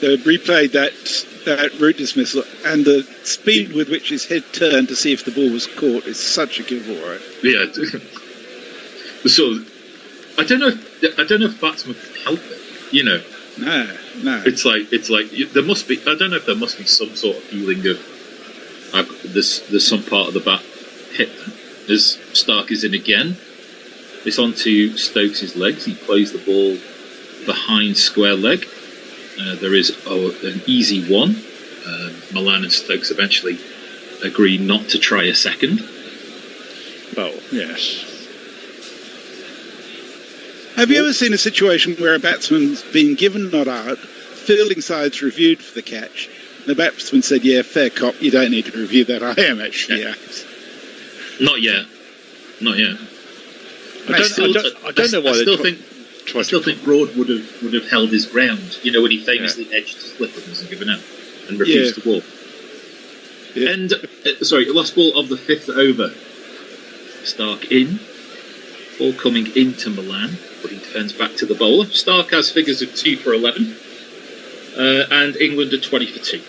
They replayed that route dismissal, and the speed with which his head turned to see if the ball was caught is such a giveaway. Yeah. So I don't know if batsmen can help it. You know. No. It's like there must be. I don't know if there must be some sort of feeling of there's some part of the bat hit as Stark is in again. It's onto Stokes' legs. He plays the ball behind square leg. There is an easy one. Milan and Stokes eventually agree not to try a second. Oh, yes. Have you ever seen a situation where a batsman's been given not out, fielding side's reviewed for the catch, and the batsman said, yeah, fair cop, you don't need to review that, I am actually out. Not yet. I don't know why I still think Broad would have held his ground, you know, when he famously edged his slip and wasn't given out and refused to walk. Yeah. And, last ball of the 5th over. Stark in. Ball coming into Milan, but he turns back to the bowler. Stark has figures of 2 for 11. And England are 20 for 2.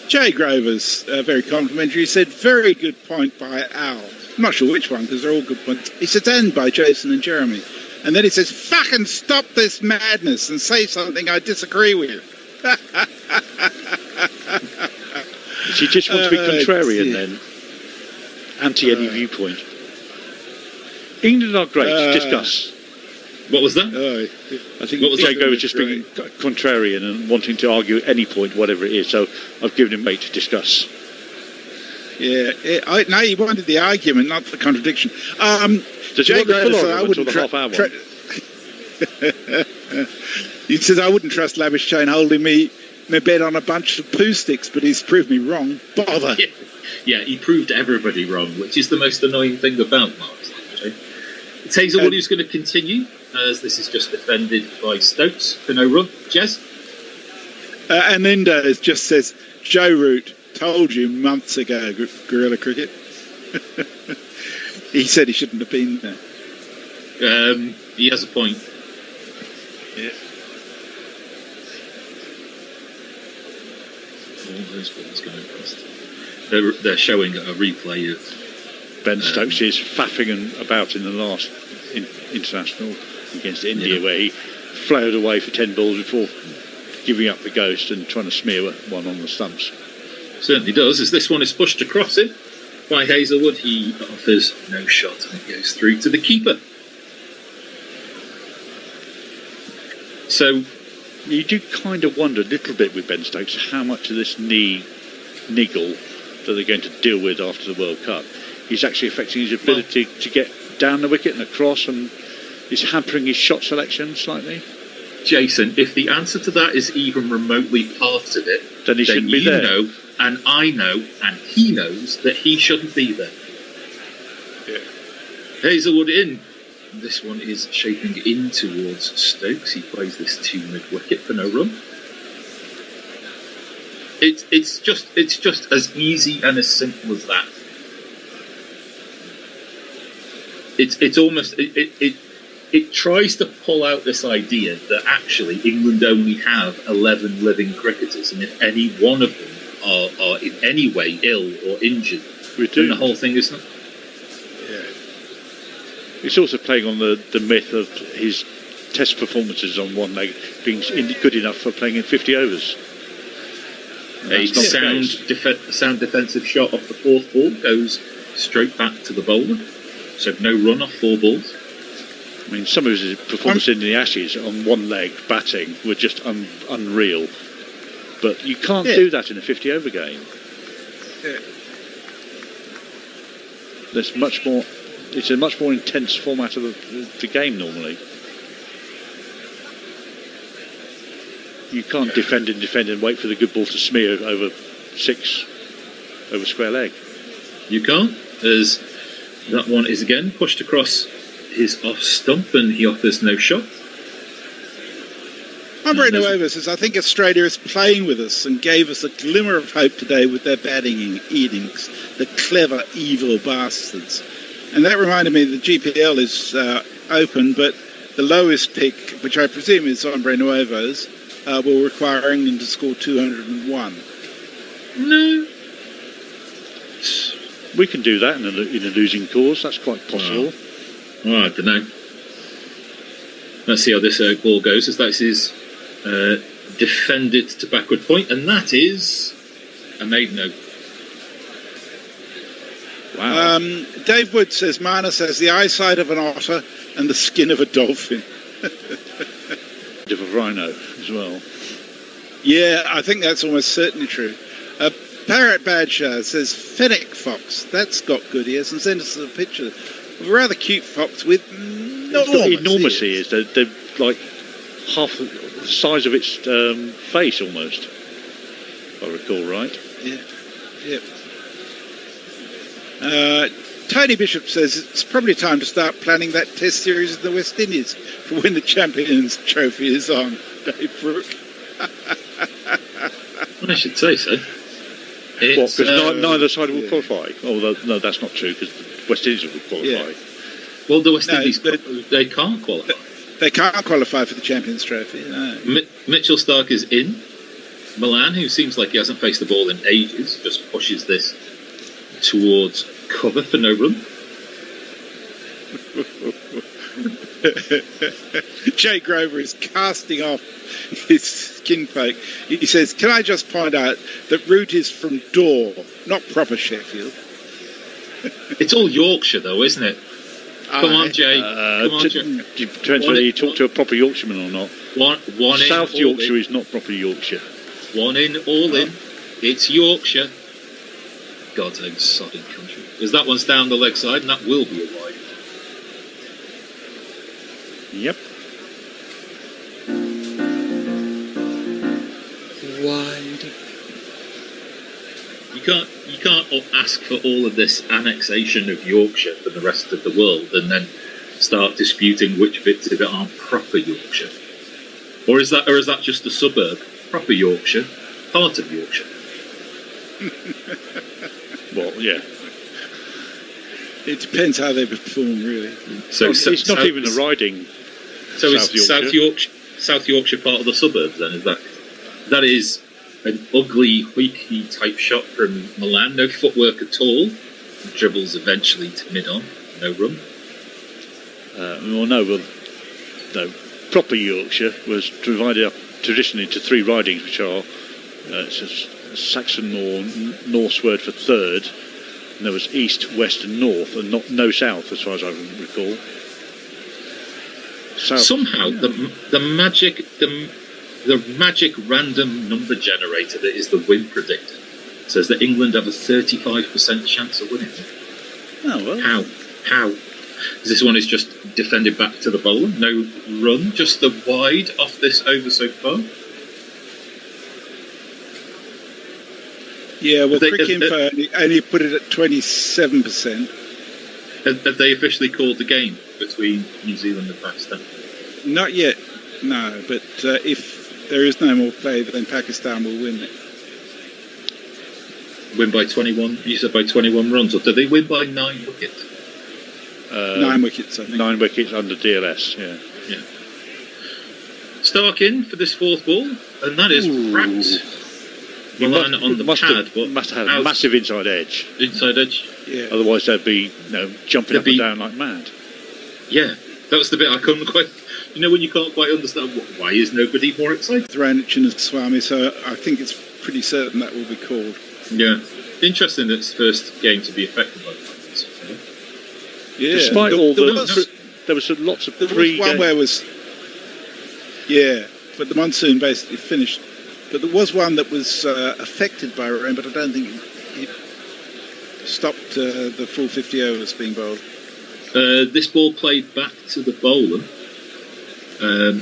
Jay Grover's very complimentary. He said, very good point by Al. I'm not sure which one, because they're all good points. He said, and by Jason and Jeremy. And then he says, fucking stop this madness and say something I disagree with. Does he just want to be contrarian then? Anti any viewpoint. England are great. Discuss. What was that? I think Jay Grover was just being contrarian and wanting to argue at any point, whatever it is. So I've given him weight to discuss. Yeah, no, he wanted the argument, not the contradiction. Jay Grover said I wouldn't he says I wouldn't trust Labuschagne holding me bed on a bunch of poo sticks, but he's proved me wrong. Bother. Yeah, he proved everybody wrong, which is the most annoying thing about Mark. It's Hazelwood who's going to continue, as this is just defended by Stokes for no run. Jez? And Indo just says, Joe Root, told you months ago, Guerrilla Cricket. He said he shouldn't have been there. He has a point. Yeah. All those balls going past. They're showing a replay of Ben Stokes is faffing about in the last international against India, where he flailed away for 10 balls before giving up the ghost and trying to smear one on the stumps. Certainly does, as this one is pushed across him by Hazelwood. He offers no shot and it goes through to the keeper. So you do kind of wonder a little bit with Ben Stokes how much of this knee niggle that they're going to deal with after the World Cup is actually affecting his ability to get down the wicket and across, and is hampering his shot selection slightly. Jason, if the answer to that is even remotely part of it, then he shouldn't be there. Know, and I know, and he knows that he shouldn't be there. Yeah. Hazelwood in. This one is shaping in towards Stokes. He plays this to mid-wicket for no run. It's just as easy and as simple as that. It's almost it tries to pull out this idea that actually England only have 11 living cricketers, and if any one of them are in any way ill or injured, then the whole thing is not. Yeah. It's also playing on the myth of his Test performances on one leg being good enough for playing in 50 overs. A sound defensive shot off the 4th ball goes straight back to the bowler. So no run off 4 balls. I mean, some of his performances in the Ashes on one leg batting were just unreal. But you can't do that in a 50 over game. Yeah. There's much more. It's a much more intense format of the game normally. You can't defend and wait for the good ball to smear over 6 over square leg. You can't, as that one is again pushed across his off stump and he offers no shot. Andre Nuova says, I think Australia is playing with us and gave us a glimmer of hope today with their batting innings, the clever, evil bastards. And that reminded me the GPL is open, but the lowest pick, which I presume is Andre Nuova's, will require England to score 201. No. We can do that in a losing cause. That's quite possible. Oh, I don't know. Let's see how this ball goes. As that is defended to backward point, and that is a maiden. Wow. Dave Wood says Marnus has the eyesight of an otter and the skin of a dolphin. Of a rhino as well. Yeah, I think that's almost certainly true. Parrot Badger says fennec fox. That's got good ears, and sent us a picture of a rather cute fox with enormous ears. They're like half the size of its face almost, if I recall right. Yeah. Tony Bishop says it's probably time to start planning that test series in the West Indies for when the Champions Trophy is on. Dave Brooke. I should say so. Because neither side will qualify. Oh, no, that's not true, because the West Indies will qualify. Yeah. Well, the West Indies, they can't qualify. They can't qualify for the Champions Trophy, no. Mitchell Stark is in. Milan, who seems like he hasn't faced the ball in ages, just pushes this towards cover for no run. Jay Grover is casting off his skin poke. He says, can I just point out that root is from Door, not proper Sheffield. It's all Yorkshire though, isn't it? Come on, Jay. Depends whether you talk to a proper Yorkshireman or not. One South in, Yorkshire is not proper Yorkshire. One in, all in. It's Yorkshire. God's own sodding country. Because that one's down the leg side, and that will be a wide. Yep. Wide. You can't ask for all of this annexation of Yorkshire from the rest of the world and then start disputing which bits of it aren't proper Yorkshire. Or is that just a suburb? Proper Yorkshire, part of Yorkshire. Well, yeah. It depends how they perform, really. So it's not even a riding. So is South Yorkshire part of the suburbs then? That is an ugly, hoiky type shot from Milan. No footwork at all. Dribbles eventually to mid-on. No run. No. Proper Yorkshire was divided up traditionally into three ridings, which are it's a Saxon or Norse word for third. And there was east, west, and north, and no south, as far as I recall. South, somehow, the magic random number generator that is the win predictor says that England have a 35% chance of winning. Oh well. How? This one is just defended back to the bowler. No run, just the wide off this over so far. Yeah, well, Cricket Info only put it at 27%. Have they officially called the game between New Zealand and Pakistan? Not yet, no. But if there is no more play, then Pakistan will win it. Win by 21? You said by 21 runs, or did they win by 9 wickets? 9 wickets, I think. 9 wickets under DLS, yeah. Stark in for this fourth ball, and that is cracked. Milan on the pad, but must have a massive inside edge. Inside edge? Yeah. Otherwise they'd be jumping up and down like mad. Yeah, that was the bit I couldn't quite... You know when you can't quite understand why is nobody more excited? Ranich and Swami, so I think it's pretty certain that will be called. Yeah. Interesting that it's the first game to be affected by that. Yeah. Despite all there was lots of there was one where but the monsoon basically finished. But there was one that was affected by rain, but I don't think it stopped the full 50 overs being bowled. This ball played back to the bowler.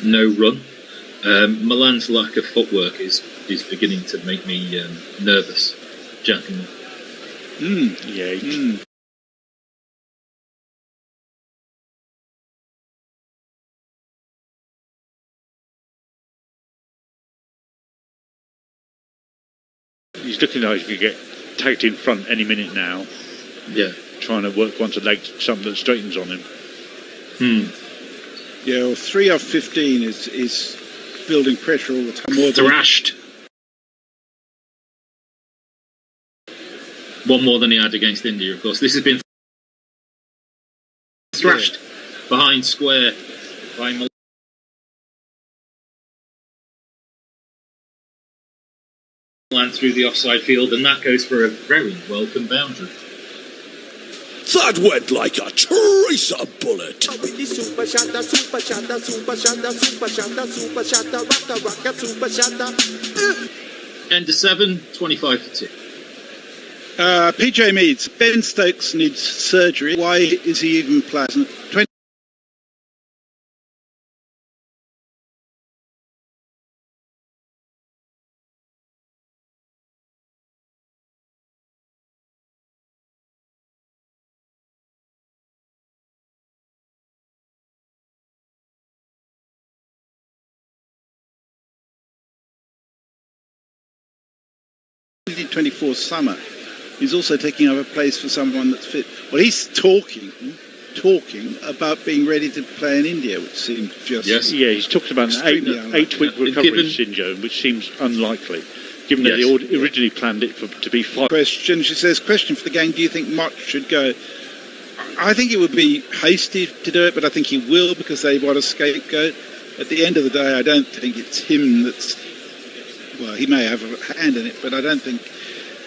No run. Milan's lack of footwork is beginning to make me nervous. Jack. Yeah. He's looking like he could get tagged in front any minute now. Yeah. Trying to work once a leg, something that straightens on him. Yeah, well, 3 off 15 is building pressure all the time. More than Thrashed. One more than he had against India, of course. This has been thrashed behind square by Milan through the offside field, and that goes for a very welcome boundary. That went like a tracer bullet. End of 7, 25 for 2. PJ Meads, Ben Stokes needs surgery. Why is he even playing? 2024 summer. He's also taking over place for someone that's fit. Well, he's talking about being ready to play in India, which seems just... Yes. Yeah, he's talking about an 8-week recovery syndrome, which seems unlikely, given that they originally planned it to be 5. Question, she says, question for the gang, do you think Mott should go? I think it would be hasty to do it, but I think he will because they want a scapegoat. At the end of the day, I don't think it's him that's... Well, he may have a hand in it, but I don't think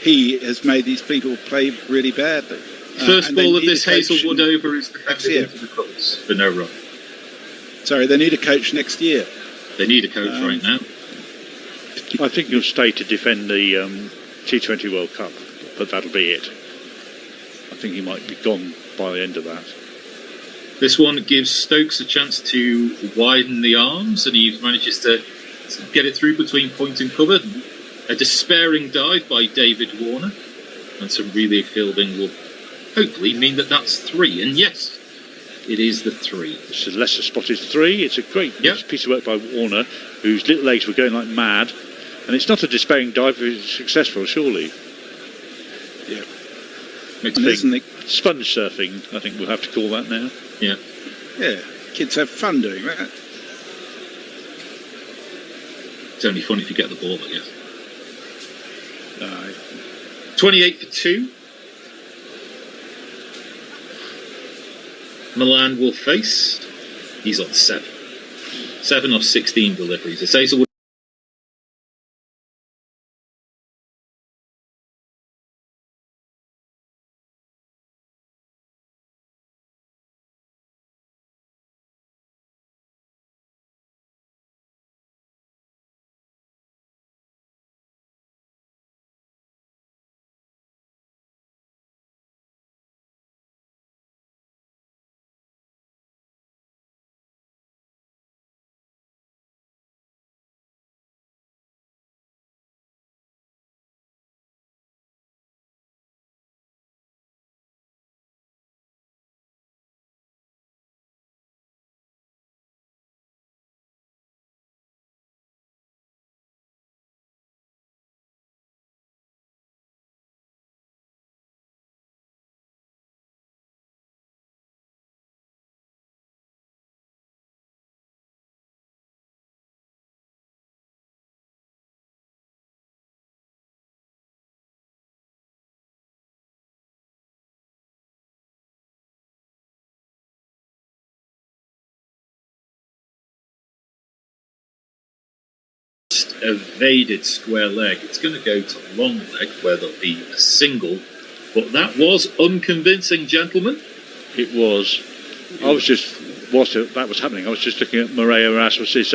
he has made these people play really badly. First ball of this Hazelwood over is defended into the colours for no run. Sorry, they need a coach next year. They need a coach right now. I think he'll stay to defend the T20 World Cup, but that'll be it. I think he might be gone by the end of that. This one gives Stokes a chance to widen the arms, and he manages to get it through between point and cover. A despairing dive by David Warner, and some relay fielding will hopefully mean that that's 3. And yes, it is the 3. It's a lesser spotted 3. It's a great piece of work by Warner, whose little legs were going like mad. And it's not a despairing dive if it's successful, surely. Yeah. Sponge surfing, I think we'll have to call that now. Yeah. Yeah. Kids have fun doing that. It's only fun if you get the ball, I guess. Aye. 28 for 2. Milan will face. He's on 7. 7 off 16 deliveries. It's Hazelwood. Evaded square leg. It's going to go to long leg where there'll be a single, but that was unconvincing, gentlemen. It was. I was just, whilst that was happening, I was just looking at Maria Erasmus's